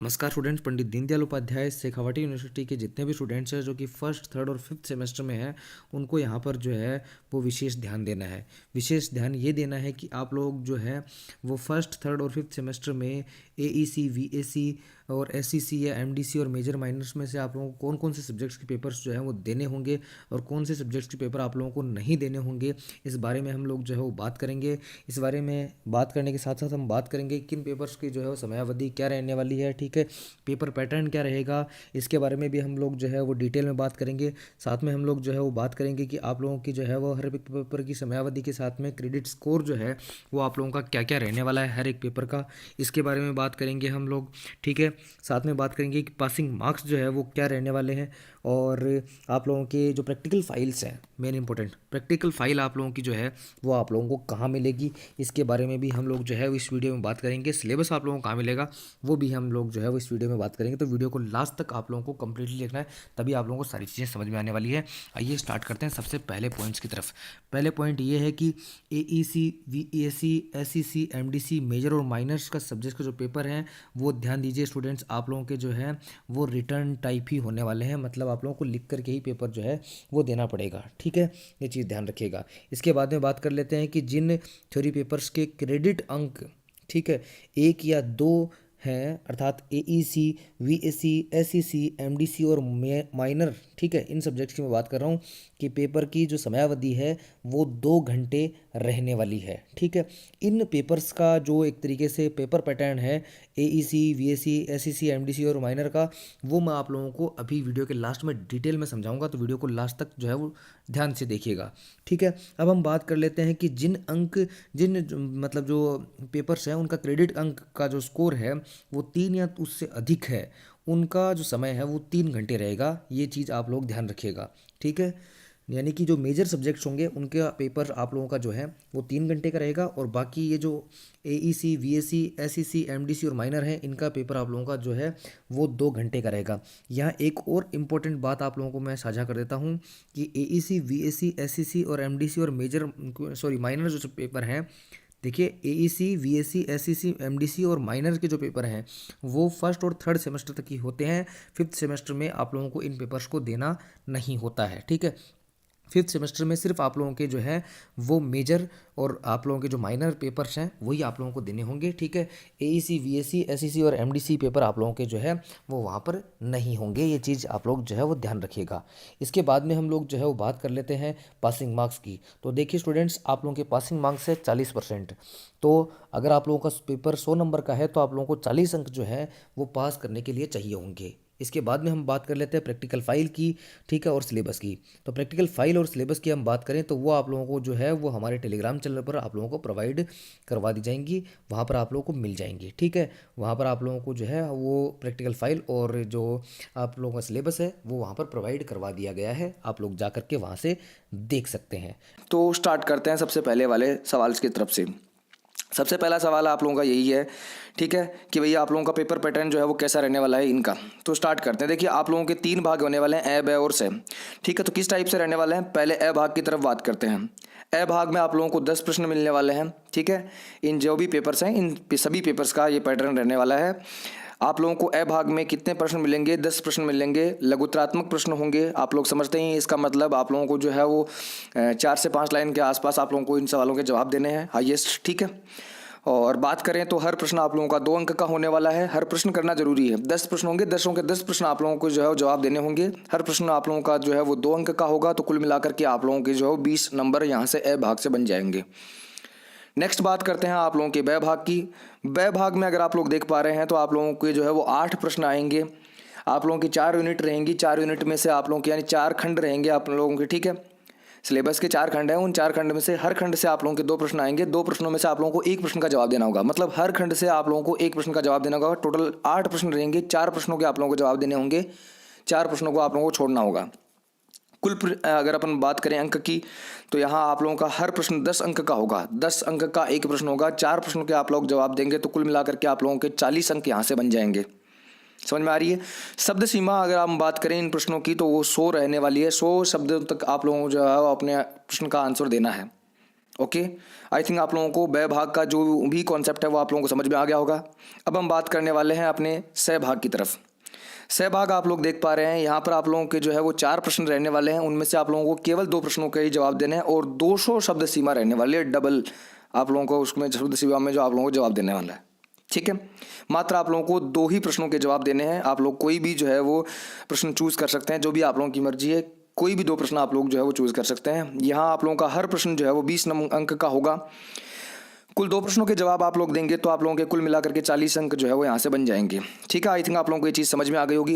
नमस्कार students. Pandit Deendayal Upadhyay Shekhawati university के जितने भी स्टूडेंट्स हैं जो कि फर्स्ट थर्ड और फिफ्थ सेमेस्टर में हैं, उनको यहाँ पर जो है वो विशेष ध्यान देना है। विशेष ध्यान ये देना है कि आप लोग जो है वो फर्स्ट थर्ड और फिफ्थ सेमेस्टर में एईसी, वीएसी और एसईसी या एमडीसी और मेजर माइनर्स में से आप लोगों को कौन कौन से सब्जेक्ट्स के पेपर्स जो है वो देने होंगे और कौन से सब्जेक्ट्स के पेपर आप लोगों को नहीं देने होंगे, इस बारे में हम लोग जो है वो बात करेंगे। इस बारे में बात करने के साथ साथ हम बात करेंगे किन पेपर्स की जो है वो समयावधि क्या रहने वाली है, ठीक है, पेपर पैटर्न क्या रहेगा, इसके बारे में भी हम लोग जो है वो डिटेल में बात करेंगे। साथ में हम लोग जो है वो बात करेंगे कि आप लोगों की जो है वो हर एक पेपर की समयावधि के साथ में क्रेडिट स्कोर जो है वो आप लोगों का क्या क्या रहने वाला है हर एक पेपर का, इसके बारे में बात करेंगे हम लोग, ठीक है। साथ में बात करेंगे कि पासिंग मार्क्स जो है वो क्या रहने वाले हैं और आप लोगों के जो प्रैक्टिकल फाइल्स हैं, मेन इंपॉर्टेंट प्रैक्टिकल फाइल आप लोगों की जो है वो आप लोगों को कहाँ मिलेगी, इसके बारे में भी हम लोग जो है इस वीडियो में बात करेंगे। सिलेबस आप लोगों को कहाँ मिलेगा वो भी हम लोग जो है वो इस वीडियो में बात करेंगे। तो वीडियो को लास्ट तक आप लोगों को कंप्लीटली देखना है, तभी आप लोगों को सारी चीज़ें समझ में आने वाली है। आइए स्टार्ट करते हैं सबसे पहले पॉइंट्स की तरफ। पहले पॉइंट ये है कि AEC, VAC, SEC, MDC, major और माइनर्स का सब्जेक्ट का जो पेपर हैं वो ध्यान दीजिए स्टूडेंट्स, आप लोगों के जो है वो रिटर्न टाइप ही होने वाले हैं, मतलब आप लोगों को लिख करके ही पेपर जो है वो देना पड़ेगा, ठीक है। ये चीज़ ध्यान रखिएगा। इसके बाद में बात कर लेते हैं कि जिन थ्योरी पेपर्स के क्रेडिट अंक, ठीक है, एक या दो हैं, अर्थात एईसी, वीएसी, एसईसी, एमडीसी और माइनर, ठीक है, इन सब्जेक्ट्स की मैं बात कर रहा हूँ कि पेपर की जो समयावधि है वो 2 घंटे रहने वाली है, ठीक है। इन पेपर्स का जो एक तरीके से पेपर पैटर्न है एईसी, वीएसी, एसईसी, एमडीसी और माइनर का, वो मैं आप लोगों को अभी वीडियो के लास्ट में डिटेल में समझाऊंगा, तो वीडियो को लास्ट तक जो है वो ध्यान से देखिएगा, ठीक है। अब हम बात कर लेते हैं कि मतलब जो पेपर्स हैं उनका क्रेडिट अंक का जो स्कोर है वो 3 या उससे अधिक है, उनका जो समय है वो 3 घंटे रहेगा। ये चीज़ आप लोग ध्यान रखिएगा, ठीक है। यानी कि जो मेजर सब्जेक्ट्स होंगे उनके पेपर आप लोगों का जो है वो 3 घंटे का रहेगा और बाकी ये जो एईसी, वीएसी, एसईसी, एमडीसी और माइनर है इनका पेपर आप लोगों का जो है वो 2 घंटे का रहेगा। यहाँ एक और इम्पोर्टेंट बात आप लोगों को मैं साझा कर देता हूँ कि एईसी, वीएसी, एसईसी और एमडीसी और मेजर माइनर जो पेपर हैं, देखिए एईसी, वीएसी, एसईसी, एमडीसी और माइनर के जो पेपर हैं वो फर्स्ट और थर्ड सेमेस्टर तक ही होते हैं। फिफ्थ सेमेस्टर में आप लोगों को इन पेपर्स को देना नहीं होता है, ठीक है। फिफ्थ सेमेस्टर में सिर्फ आप लोगों के जो है वो मेजर और आप लोगों के जो माइनर पेपर्स हैं वही आप लोगों को देने होंगे, ठीक है। एईसी, वीएसी, एसईसी और एमडीसी पेपर आप लोगों के जो है वो वहाँ पर नहीं होंगे, ये चीज़ आप लोग जो है वो ध्यान रखिएगा। इसके बाद में हम लोग जो है वो बात कर लेते हैं पासिंग मार्क्स की। तो देखिए स्टूडेंट्स, आप लोगों के पासिंग मार्क्स है 40%। तो अगर आप लोगों का पेपर 100 नंबर का है तो आप लोगों को 40 अंक जो है वो पास करने के लिए चाहिए होंगे। इसके बाद में हम बात कर लेते हैं प्रैक्टिकल फाइल की, ठीक है, और सिलेबस की। तो प्रैक्टिकल फाइल और सिलेबस की हम बात करें तो वो आप लोगों को जो है वो हमारे टेलीग्राम चैनल पर आप लोगों को प्रोवाइड करवा दी जाएंगी, वहाँ पर आप लोगों को मिल जाएंगी, ठीक है। वहाँ पर आप लोगों को जो है वो प्रैक्टिकल फाइल और जो आप लोगों का सिलेबस है वो वहाँ पर प्रोवाइड करवा दिया गया है, आप लोग जा करके वहाँ से देख सकते हैं। तो स्टार्ट करते हैं सबसे पहले वाले सवाल की तरफ से। सबसे पहला सवाल आप लोगों का यही है, ठीक है, कि भैया आप लोगों का पेपर पैटर्न जो है वो कैसा रहने वाला है इनका। तो स्टार्ट करते हैं। देखिए आप लोगों के 3 भाग होने वाले हैं, ए, ब और से, ठीक है। तो किस टाइप से रहने वाले हैं, पहले ए भाग की तरफ बात करते हैं। ए भाग में आप लोगों को 10 प्रश्न मिलने वाले हैं, ठीक है। इन जो भी पेपर्स हैं इन सभी पेपर्स का ये पैटर्न रहने वाला है। आप लोगों को ए भाग में कितने प्रश्न मिलेंगे, 10 प्रश्न मिलेंगे। लघुत्रात्मक प्रश्न होंगे, आप लोग समझते ही इसका मतलब आप लोगों को जो है वो 4 से 5 लाइन के आसपास आप लोगों को इन सवालों के जवाब देने हैं हाईएस्ट, ठीक है। और बात करें तो हर प्रश्न आप लोगों का 2 अंक का होने वाला है। हर प्रश्न करना जरूरी है, 10 प्रश्न होंगे, 10 के 10 प्रश्न आप लोगों को जो है वो जवाब देने होंगे। हर प्रश्न आप लोगों का जो है वो 2 अंक का होगा, तो कुल मिलाकर के आप लोगों के जो है 20 नंबर यहाँ से ए भाग से बन जाएंगे। नेक्स्ट बात करते हैं आप लोगों के ब भाग की। ब भाग में अगर आप लोग देख पा रहे हैं तो आप लोगों के जो है वो 8 प्रश्न आएंगे। आप लोगों की 4 यूनिट रहेंगी, 4 यूनिट में से आप लोगों के यानी 4 खंड रहेंगे आप लोगों के, ठीक है। सिलेबस के 4 खंड हैं, उन 4 खंड में से हर खंड से आप लोगों के 2 प्रश्न आएंगे। 2 प्रश्नों में से आप लोगों को 1 प्रश्न का जवाब देना होगा, मतलब हर खंड से आप लोगों को 1 प्रश्न का जवाब देना होगा। टोटल 8 प्रश्न रहेंगे, 4 प्रश्नों के आप लोगों को जवाब देने होंगे, 4 प्रश्नों को आप लोगों को छोड़ना होगा। अगर अपन बात करें अंक की तो यहाँ आप लोगों का हर प्रश्न 10 अंक का होगा, 10 अंक का 1 प्रश्न होगा। 4 प्रश्नों के आप लोग जवाब देंगे तो कुल मिलाकर के आप लोगों के 40 अंक यहाँ से बन जाएंगे। समझ में आ रही है। शब्द सीमा अगर हम बात करें इन प्रश्नों की तो वो 100 रहने वाली है। 100 शब्दों तक आप लोगों को जो है अपने प्रश्न का आंसर देना है। ओके, आई थिंक आप लोगों को ब भाग का जो भी कॉन्सेप्ट है वो आप लोगों को समझ में आ गया होगा। अब हम बात करने वाले हैं अपने सहभाग की तरफ। सहभाग आप लोग देख पा रहे हैं यहाँ पर आप लोगों के जो है वो 4 प्रश्न रहने वाले हैं, उनमें से आप लोगों को केवल 2 प्रश्नों के ही जवाब देने हैं और 200 शब्द सीमा रहने वाली है, डबल आप लोगों को उसमें शब्द सीमा में जो आप लोगों को जवाब देने वाला है। ठीक है, मात्र आप लोगों को 2 ही प्रश्नों के जवाब देने हैं। आप लोग कोई भी जो है वो प्रश्न चूज कर सकते हैं, जो भी आप लोगों की मर्जी है, कोई भी 2 प्रश्न आप लोग जो है वो चूज कर सकते हैं। यहाँ आप लोगों का हर प्रश्न जो है वो 20 अंक का होगा। कुल 2 प्रश्नों के जवाब आप लोग देंगे तो आप लोगों के कुल मिलाकर के 40 अंक जो है वो यहाँ से बन जाएंगे। ठीक है, आई थिंक आप लोगों को ये चीज़ समझ में आ गई होगी।